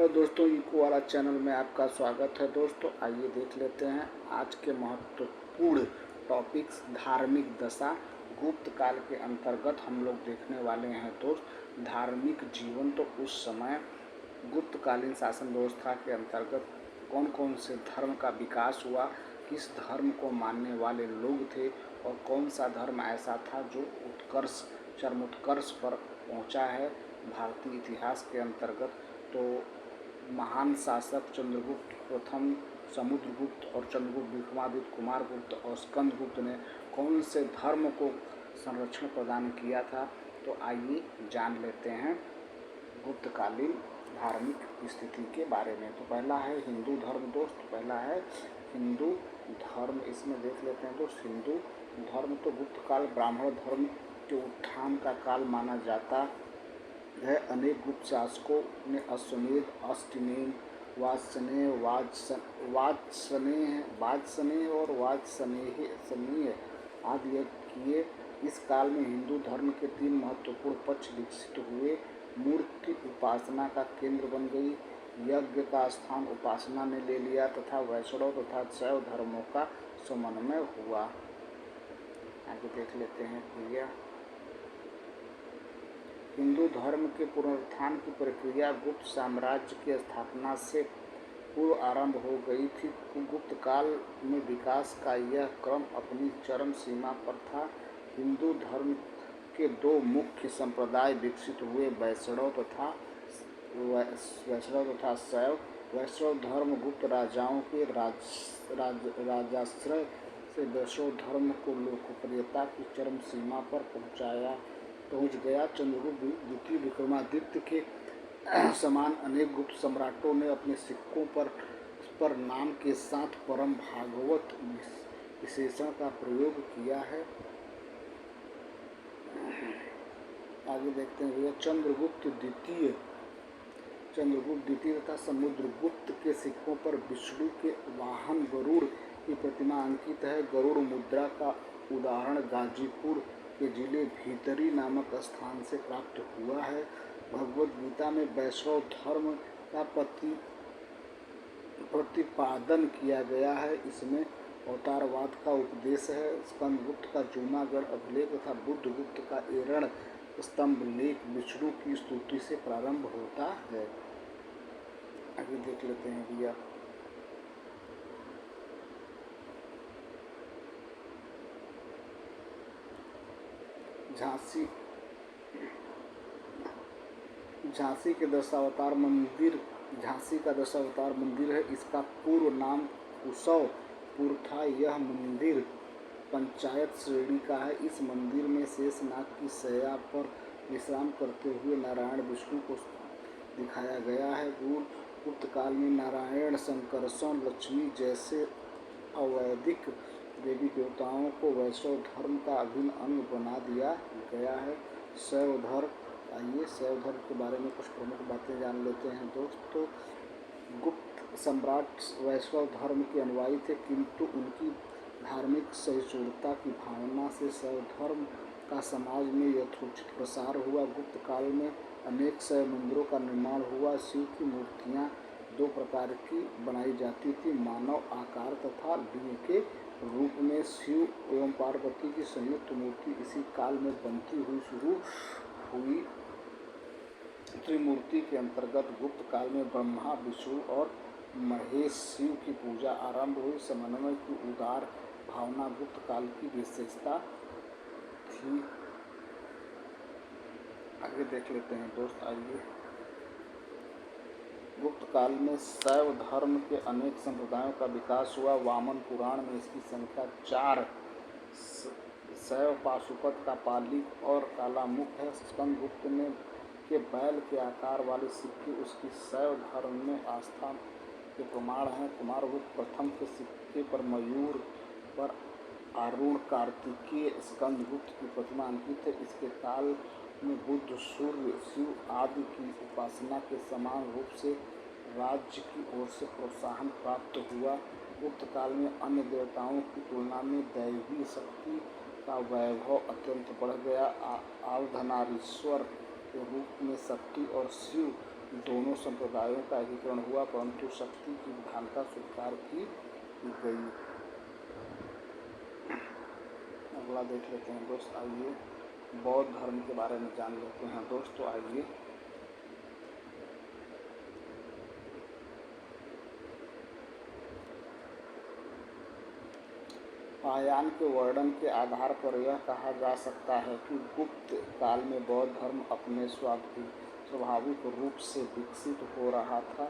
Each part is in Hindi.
तो दोस्तों इको वाला चैनल में आपका स्वागत है। दोस्तों आइए देख लेते हैं आज के महत्वपूर्ण टॉपिक्स। धार्मिक दशा गुप्त काल के अंतर्गत हम लोग देखने वाले हैं। दोस्त धार्मिक जीवन तो उस समय गुप्तकालीन शासन व्यवस्था के अंतर्गत कौन कौन से धर्म का विकास हुआ, किस धर्म को मानने वाले लोग थे और कौन सा धर्म ऐसा था जो उत्कर्ष चरमोत्कर्ष पर पहुंचा है भारतीय इतिहास के अंतर्गत। तो महान शासक चंद्रगुप्त प्रथम, समुद्रगुप्त और चंद्रगुप्त, विक्रमादित्य, कुमारगुप्त और स्कंदगुप्त ने कौन से धर्म को संरक्षण प्रदान किया था, तो आइए जान लेते हैं गुप्तकालीन धार्मिक स्थिति के बारे में। तो पहला है हिंदू धर्म। दोस्त पहला है हिंदू धर्म, इसमें देख लेते हैं दोस्त। हिंदू धर्म तो गुप्त काल ब्राह्मण धर्म के उत्थान का काल माना जाता है। अनेक गुप्त शासकों ने अश्वमेध, अष्टनेम, वाजसनेय और वाजसनेय आदि यज्ञ किए। इस काल में हिंदू धर्म के 3 महत्वपूर्ण पक्ष विकसित हुए। मूर्ति उपासना का केंद्र बन गई, यज्ञ का स्थान उपासना ने ले लिया तथा वैष्णव तथा शैव धर्मों का समन्वय हुआ। आगे देख लेते हैं भैया। हिंदू धर्म के पुनरुत्थान की प्रक्रिया गुप्त साम्राज्य की स्थापना से पूर्व आरंभ हो गई थी। गुप्त काल में विकास का यह क्रम अपनी चरम सीमा पर था। हिंदू धर्म के 2 मुख्य संप्रदाय विकसित हुए, वैष्णव तथा शैव। वैष्णव धर्म गुप्त राजाओं के राजाश्रय से वैष्णव धर्म को लोकप्रियता की चरम सीमा पर पहुंच गया। चंद्रगुप्त द्वितीय, विक्रमादित्य के समान अनेक गुप्त सम्राटों ने अपने सिक्कों पर नाम के साथ परम भागवत विशेषण का प्रयोग किया है। आगे देखते हैं भैया। चंद्रगुप्त द्वितीय तथा समुद्रगुप्त के सिक्कों पर विष्णु के वाहन गरुड़ की प्रतिमा अंकित है। गरुड़ मुद्रा का उदाहरण गाजीपुर के जिले भीतरी नामक स्थान से प्राप्त हुआ है। भगवद गीता में वैष्णव धर्म का प्रतिपादन किया गया है। इसमें अवतारवाद का उपदेश है। स्कंदगुप्त का जूनागढ़ अभिलेख तथा बुद्धगुप्त का एरण स्तंभ लेख विष्णु की स्तुति से प्रारंभ होता है। आगे देख लेते हैं भैया। झांसी के दशावतार मंदिर, झांसी का दशावतार मंदिर है। इसका पूर्व नाम कुशवपुर था। यह मंदिर पंचायत श्रेणी का है। इस मंदिर में शेषनाग की शैया पर विश्राम करते हुए नारायण विष्णु को दिखाया गया है। गुप्त काल में नारायण, संकर्षण, लक्ष्मी जैसे अवैदिक देवी देवताओं को वैष्णव धर्म का अभिन्न अंग बना दिया गया है। शैव धर्म, आइए शैव धर्म के बारे में कुछ प्रमुख बातें जान लेते हैं दोस्तों। गुप्त सम्राट वैष्णव धर्म के अनुयायी थे, किंतु उनकी धार्मिक सहिष्णुता की भावना से शैव धर्म का समाज में यथोचित प्रसार हुआ। गुप्त काल में अनेक शैव मंदिरों का निर्माण हुआ। शिव की मूर्तियाँ 2 प्रकार की बनाई जाती थी, मानव आकार तथा लिंग के रूप में। शिव एवं पार्वती की संयुक्त मूर्ति इसी काल में बनती हुई शुरू हुई। त्रिमूर्ति के अंतर्गत गुप्त काल में ब्रह्मा, विष्णु और महेश शिव की पूजा आरंभ हुई। समन्वय की उदार भावना गुप्त काल की विशेषता थी। आगे देख लेते हैं दोस्त, आइए। गुप्त काल में शैव धर्म के अनेक संप्रदायों का विकास हुआ। वामन पुराण में इसकी संख्या 4। शैव पाशुपत का पाली और काला मुख है। स्कंदगुप्त ने के बैल के आकार वाले सिक्के उसकी शैव धर्म में आस्था के प्रमाण हैं। कुमारगुप्त प्रथम के सिक्के पर मयूर पर आरूढ़ कार्तिकेय स्कंदगुप्त की प्रतिमा अंकित है। इसके काल में बुद्ध, सूर्य, शिव आदि की उपासना के समान रूप से राज्य की ओर से प्रोत्साहन प्राप्त हुआ। गुप्त काल में अन्य देवताओं की तुलना में दैवी शक्ति का वैभव अत्यंत बढ़ गया। अर्धनारीश्वर के रूप में शक्ति और शिव दोनों संप्रदायों का एकीकरण हुआ, परंतु शक्ति की विधानता स्वीकार की गई। अगला देख लेते हैं दोस्त, आइए बौद्ध धर्म के बारे में जान लेते हैं दोस्तों। आइए महायान के वर्णन के आधार पर यह कहा जा सकता है कि गुप्त काल में बौद्ध धर्म अपने स्वाभाविक रूप से विकसित हो रहा था।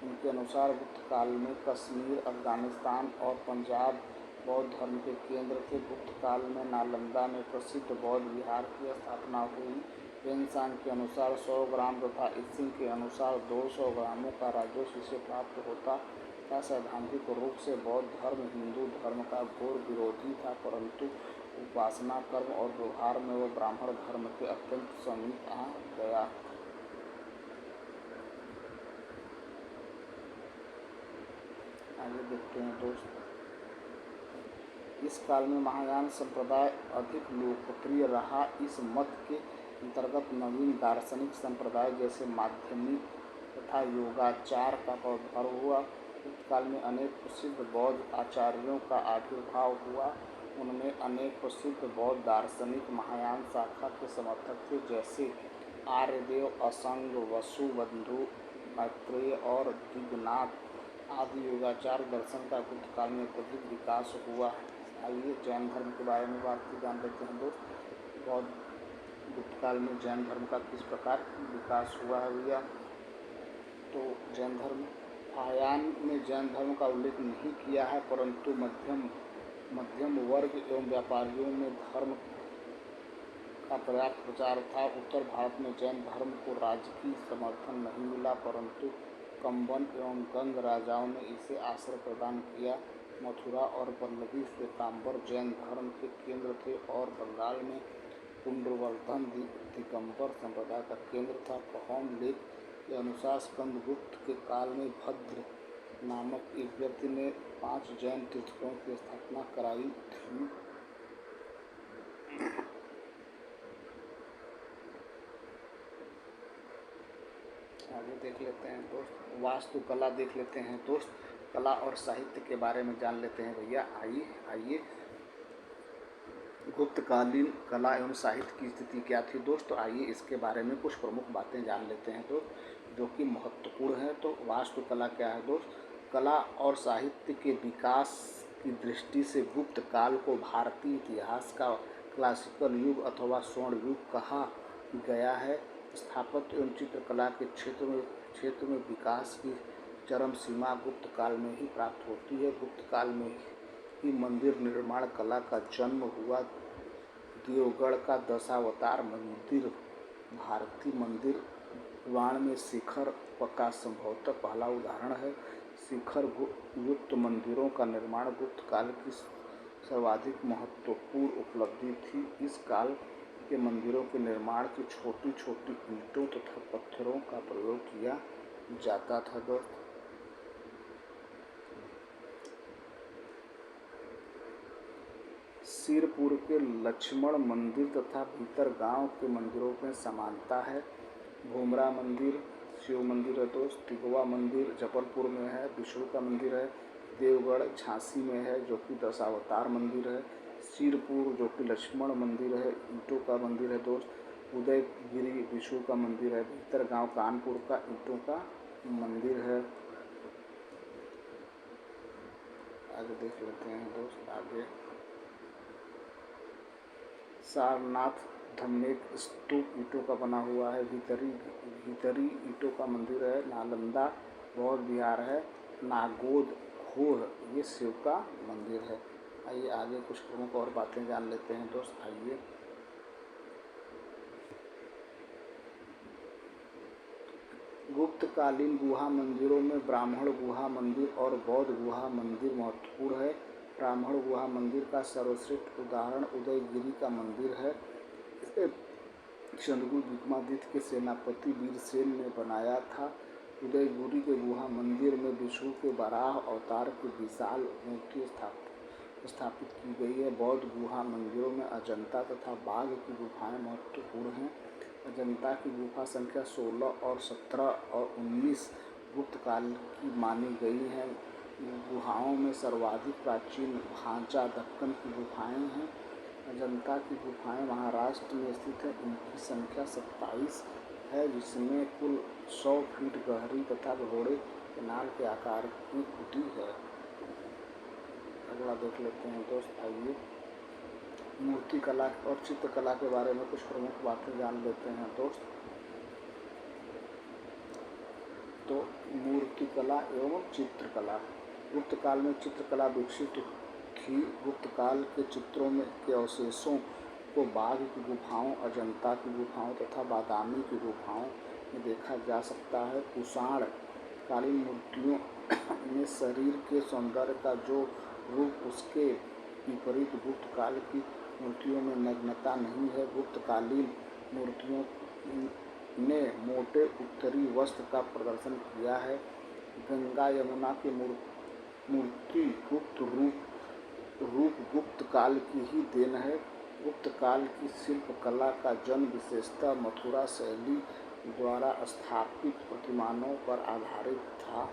उनके अनुसार गुप्त काल में कश्मीर, अफगानिस्तान और पंजाब बौद्ध धर्म के केंद्र थे। गुप्त काल में नालंदा में प्रसिद्ध बौद्ध विहार की स्थापना हुई। पेनसांग के अनुसार 100 ग्राम तथा इसिंग के अनुसार 200 ग्रामों का राजस्व इसे प्राप्त होता था। सैद्धांतिक रूप से बौद्ध धर्म हिंदू धर्म का घोर विरोधी था, परंतु उपासना, कर्म और व्यवहार में वह ब्राह्मण धर्म के अत्यंत समीप आ गया। आगे देखते हैं दोस्त, इस काल में महायान संप्रदाय अधिक लोकप्रिय रहा। इस मत के अंतर्गत नवीन दार्शनिक संप्रदाय जैसे माध्यमिक तथा योगाचार का प्रादुर्भाव हुआ। गुप्त काल में अनेक प्रसिद्ध बौद्ध आचार्यों का आविर्भाव हुआ। उनमें अनेक प्रसिद्ध बौद्ध दार्शनिक महायान शाखा के समर्थक थे, जैसे आर्यदेव, असंग, वसुबंधु, मैत्रेय और दिग्नाथ आदि। योगाचार दर्शन का गुप्त काल में अत्यधिक विकास हुआ। आइए जैन धर्म के बारे में बात की जान लेते हैं दोस्त। बौद्ध गुप्त काल में जैन धर्म का किस प्रकार विकास हुआ है भैया। तो जैन धर्म, महायान में जैन धर्म का उल्लेख नहीं किया है, परंतु मध्यम वर्ग एवं व्यापारियों में धर्म का पर्याप्त प्रचार था। उत्तर भारत में जैन धर्म को राजकीय समर्थन नहीं मिला, परंतु कंबन एवं गंग राजाओं ने इसे आश्रय प्रदान किया। मथुरा और वल्लभी श्वेतांबर जैन धर्म के केंद्र थे और बंगाल में पुंड्रवर्धन दिगंबर संप्रदाय का केंद्र था। पहौम लेख के अनुसार स्कंदगुप्त के काल में भद्र नामक एक व्यक्ति ने 5 जैन तीर्थों की स्थापना कराई थी। आगे देख लेते हैं दोस्त, वास्तुकला देख लेते हैं दोस्त। कला और साहित्य के बारे में जान लेते हैं भैया। आइए गुप्तकालीन कला एवं साहित्य की स्थिति क्या थी दोस्त। तो आइए इसके बारे में कुछ प्रमुख बातें जान लेते हैं दोस्त, जो कि महत्वपूर्ण है। तो वास्तुकला क्या है दोस्त। कला और साहित्य के विकास की दृष्टि से गुप्त काल को भारतीय इतिहास का क्लासिकल युग अथवा स्वर्ण युग कहा गया है। स्थापत्य एवं चित्रकला के क्षेत्र में विकास की चरम सीमा गुप्त काल में ही प्राप्त होती है। गुप्त काल में ही मंदिर निर्माण कला का जन्म हुआ। देवगढ़ का दशावतार मंदिर, भारतीय मंदिर पुराण में शिखर का संभवतः पहला उदाहरण है। शिखर युक्त मंदिरों का निर्माण गुप्त काल की सर्वाधिक महत्वपूर्ण उपलब्धि थी। इस काल के मंदिरों के निर्माण की छोटी छोटी ईंटों तथा पत्थरों का प्रयोग किया जाता था दोस्त। सिरपुर के लक्ष्मण मंदिर तथा भीतर गांव के मंदिरों में समानता है। भूमरा मंदिर शिव मंदिर है दोस्त। तिगवा मंदिर जबलपुर में है, विष्णु का मंदिर है। देवगढ़ झांसी में है, जो कि दशावतार मंदिर है। सिरपुर जो कि लक्ष्मण मंदिर है, ईंटों का मंदिर है दोस्त। उदयगिरी विष्णु का मंदिर है। भीतर गांव कानपुर का ईंटों का मंदिर है। आगे देख लेते हैं दोस्त। आगे सारनाथ धम्मेक स्तूप ईंटों का बना हुआ है। भीतरी ईंटों का मंदिर है। नालंदा बौद्ध विहार है। नागोद खोह ये शिव का मंदिर है। आइए आगे कुछ प्रमुख और बातें जान लेते हैं दोस्त। आइए गुप्तकालीन गुहा मंदिरों में ब्राह्मण गुहा मंदिर और बौद्ध गुहा मंदिर महत्वपूर्ण है। ब्राह्मण गुहा मंदिर का सर्वश्रेष्ठ उदाहरण उदयगिरी का मंदिर है। इसे चंद्रगुप्त विक्रमादित्य के सेनापति वीरसेन ने बनाया था। उदयगिरी के गुहा मंदिर में विष्णु के वराह अवतार की विशाल मूर्ति स्थापित की गई है। बौद्ध गुहा मंदिरों में अजंता तथा बाघ की गुफाएं महत्वपूर्ण हैं। अजंता की गुफा संख्या 16 और 17 और 19 गुप्त काल की मानी गई है। गुहाओं में सर्वाधिक प्राचीन ढांचा दक्कन की गुफाएं हैं। अजंता की गुफाएं महाराष्ट्र में स्थित हैं। इनकी संख्या 27 है, जिसमें कुल 100 फीट गहरी तथा घोड़े के नाल के आकार की खुदी है। अगला देख लेते हैं दोस्त, आइए मूर्ति कला और चित्रकला के बारे में कुछ प्रमुख बातें जान लेते हैं दोस्त। तो मूर्ति कला एवं चित्रकला। गुप्त काल में चित्रकला विकसित थी। गुप्त काल के चित्रों में के अवशेषों को बाघ की गुफाओं, अजंता की गुफाओं तथा बादामी की गुफाओं में देखा जा सकता है। कुषाण कालीन मूर्तियों में शरीर के सौंदर्य का जो रूप, उसके विपरीत गुप्त काल की मूर्तियों में नग्नता नहीं है। गुप्त कालीन मूर्तियों ने मोटे उत्तरी वस्त्र का प्रदर्शन किया है। गंगा यमुना की मूर्ति रूप गुप्त काल की ही देन है। गुप्त काल की शिल्प कला का जन्म विशेषतः मथुरा शैली द्वारा स्थापित प्रतिमानों पर आधारित था।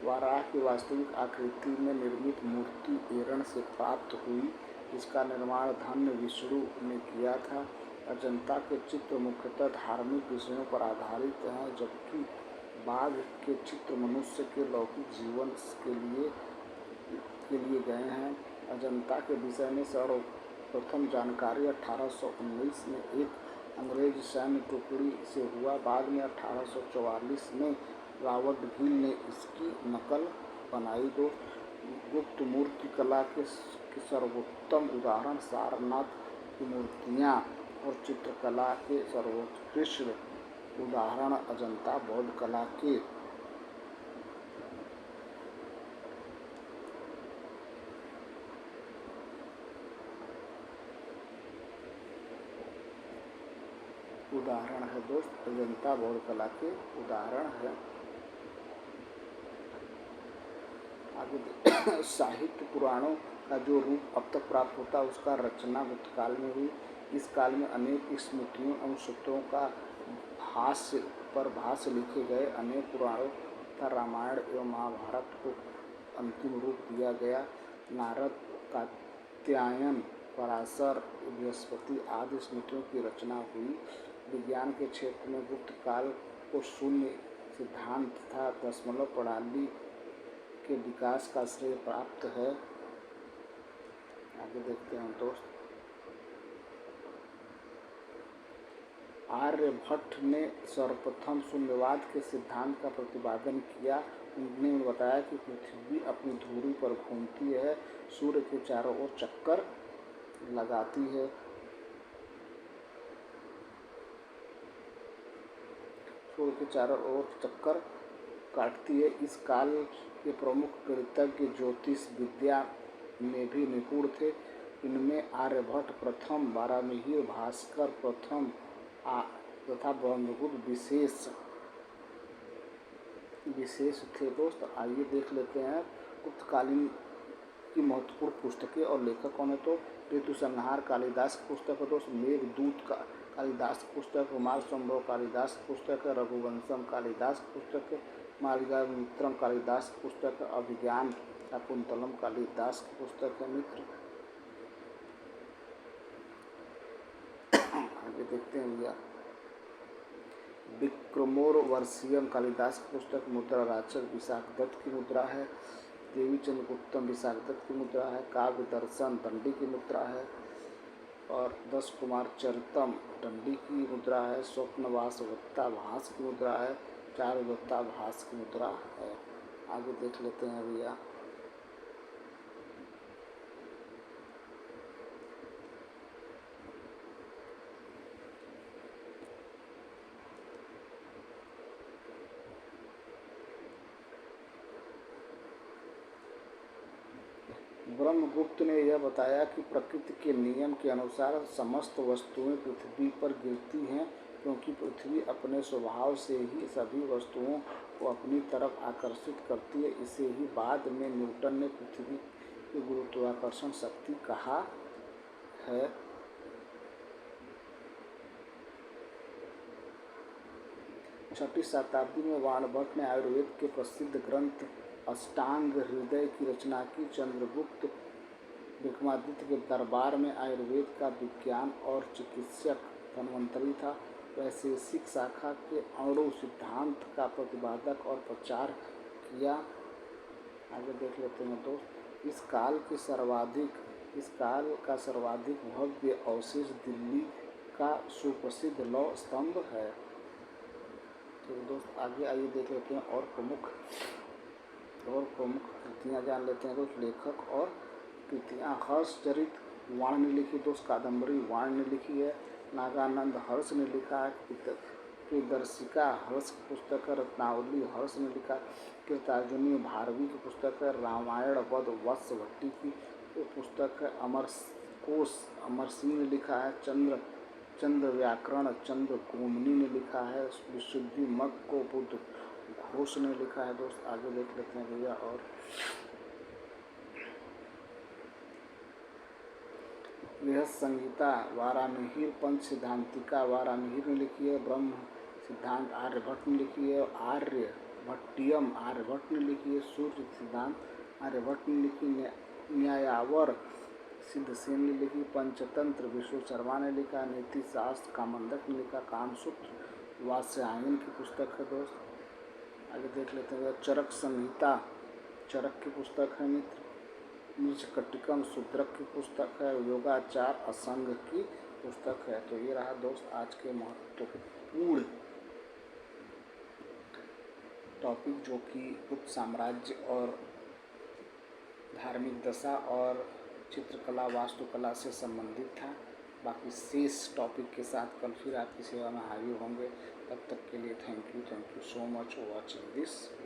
वाराह की वास्तविक आकृति में निर्मित मूर्ति एरण से प्राप्त हुई, जिसका निर्माण धन्य विष्णु ने किया था। अजंता के चित्र मुख्यतः धार्मिक विषयों पर आधारित हैं, जबकि बाघ के चित्र मनुष्य के लौकिक जीवन के लिए गए हैं। अजंता के विषय में सर्वप्रथम जानकारी 1819 में एक अंग्रेज सैन्य टुकड़ी से हुआ। बाद में 1844 में रॉबर्ट गिल ने इसकी नकल बनाई। गुप्त मूर्ति कला के सर्वोत्तम उदाहरण सारनाथ की मूर्तियाँ और चित्रकला के सर्वोत्कृष्ट उदाहरण अजंता बौद्ध कला के उदाहरण है दोस्त। अजंता बौद्ध कला के उदाहरण है। आगे साहित्य पुराणों का जो रूप अब तक प्राप्त होता है, उसका रचना गुप्त काल में हुई। इस काल में अनेक स्मृतियों एवं सूत्रों का भाष्य लिखे गए। अनेक पुराणों तथा रामायण एवं महाभारत को अंतिम रूप दिया गया। नारद, कात्यायन, पराशर, बृहस्पति आदि स्मृतियों की रचना हुई। विज्ञान के क्षेत्र में गुप्त काल को शून्य सिद्धांत तथा दशमलव प्रणाली के विकास का श्रेय प्राप्त है। आगे देखते हैं दोस्त। आर्यभट्ट ने सर्वप्रथम शून्यवाद के सिद्धांत का प्रतिपादन किया। उन्होंने बताया कि पृथ्वी अपनी धुरी पर घूमती है, सूर्य के चारों ओर चक्कर लगाती है। सूर्य के चारों ओर चक्कर काटती है। इस काल के प्रमुख गणितज्ञ ज्योतिष विद्या में भी निपुण थे। इनमें आर्यभट्ट प्रथम, बारामीहिर, भास्कर प्रथम तथा ब्रह्मगुप्त विशेष थे दोस्त। आइए देख लेते हैं गुप्तकालीन की महत्वपूर्ण पुस्तकें और लेखक कौन है। तो ऋतुसंहार कालिदास की पुस्तक है दोस्त। मेघदूत का कालिदास की पुस्तक, कुमार संभव कालिदास की पुस्तक है। रघुवंशम कालिदास की पुस्तक है। मालिकामित्रम कालिदास की पुस्तक है। अभिज्ञान शाकुंतलम कालिदास की पुस्तक है मित्र। आगे देखते हैं भैया। विक्रमोर्वशीयम कालिदास की पुस्तक। मुद्रा राचक विशाखदत्त की मुद्रा है। देवी चंद्रगुप्तम विशाखदत्त की मुद्रा है। काव्य दर्शन दंडी की मुद्रा है। और 10 कुमार चरितम दंडी की मुद्रा है। स्वप्नवास वत्ता भास की मुद्रा है। चारुदत्ता भास की मुद्रा है। आगे देख लेते हैं भैया। ब्रह्मगुप्त ने यह बताया कि प्रकृति के नियम के अनुसार समस्त वस्तुएं पृथ्वी पर गिरती हैं, क्योंकि पृथ्वी अपने स्वभाव से ही सभी वस्तुओं को अपनी तरफ आकर्षित करती है। इसे ही बाद में न्यूटन ने पृथ्वी की गुरुत्वाकर्षण शक्ति कहा। है। छठी शताब्दी में वाणभट्ट ने आयुर्वेद के प्रसिद्ध ग्रंथ अष्टांग हृदय की रचना की। चंद्रगुप्त विक्रमादित्य के दरबार में आयुर्वेद का विज्ञान और चिकित्सक धन्वंतरी था। वैशेषिक शाखा के अणु सिद्धांत का प्रतिपादक और प्रचार किया। आगे देख लेते हैं दोस्त। इस काल का सर्वाधिक भव्य अवशेष दिल्ली का सुप्रसिद्ध लौह स्तंभ है। तो दोस्त आगे आइए देख लेते हैं और प्रमुख कृतियाँ जान लेते हैं दोस्त। लेखक और कृतियाँ। हर्षचरित वाण ने लिखी दोस्त कादम्बरी वाण ने लिखी है। नागानंद हर्ष ने लिखा है। प्रियदर्शिका हर्ष की पुस्तक है। रत्नावली हर्ष ने लिखा। कृतार्जुनी भारवी की पुस्तक है। रामायण वध वत्स भट्टी की पुस्तक है। अमरकोश अमर सिंह ने लिखा है। चंद्र व्याकरण चंद्र कोमनी ने लिखा है। विशुद्धि मग को बुद्ध घोष ने लिखा है दोस्त। आगे देख लेते हैं भैया। और बृहद संहिता वारामिहिर पंच सिद्धांतिका वारामिहिर ने लिखी है। ब्रह्म सिद्धांत आर्यभट्ट ने लिखी है। आर्यभट्टियम आर्यभट्ट ने लिखी है। सूर्य सिद्धांत आर्यभट्ट ने लिखी। न्यायावर सिद्धसेन ने लिखी। पंचतंत्र विष्णु शर्मा ने लिखा। नीति शास्त्र कामंदक ने लिखा। कामसूत्र वात्स्यायन की पुस्तक है दोस्त। आगे देख लेते हैं। चरक संहिता चरक की पुस्तक है मित्र। मृच्छकटिकम शूद्रक की पुस्तक है। योगाचार असंग की पुस्तक है। तो ये रहा दोस्त आज के महत्वपूर्ण टॉपिक, जो कि गुप्त साम्राज्य और धार्मिक दशा और चित्रकला वास्तुकला से संबंधित था। बाकी शेष टॉपिक के साथ कल फिर आपकी सेवा में हाजिर होंगे। तब तक के लिए thank you so much for watching this.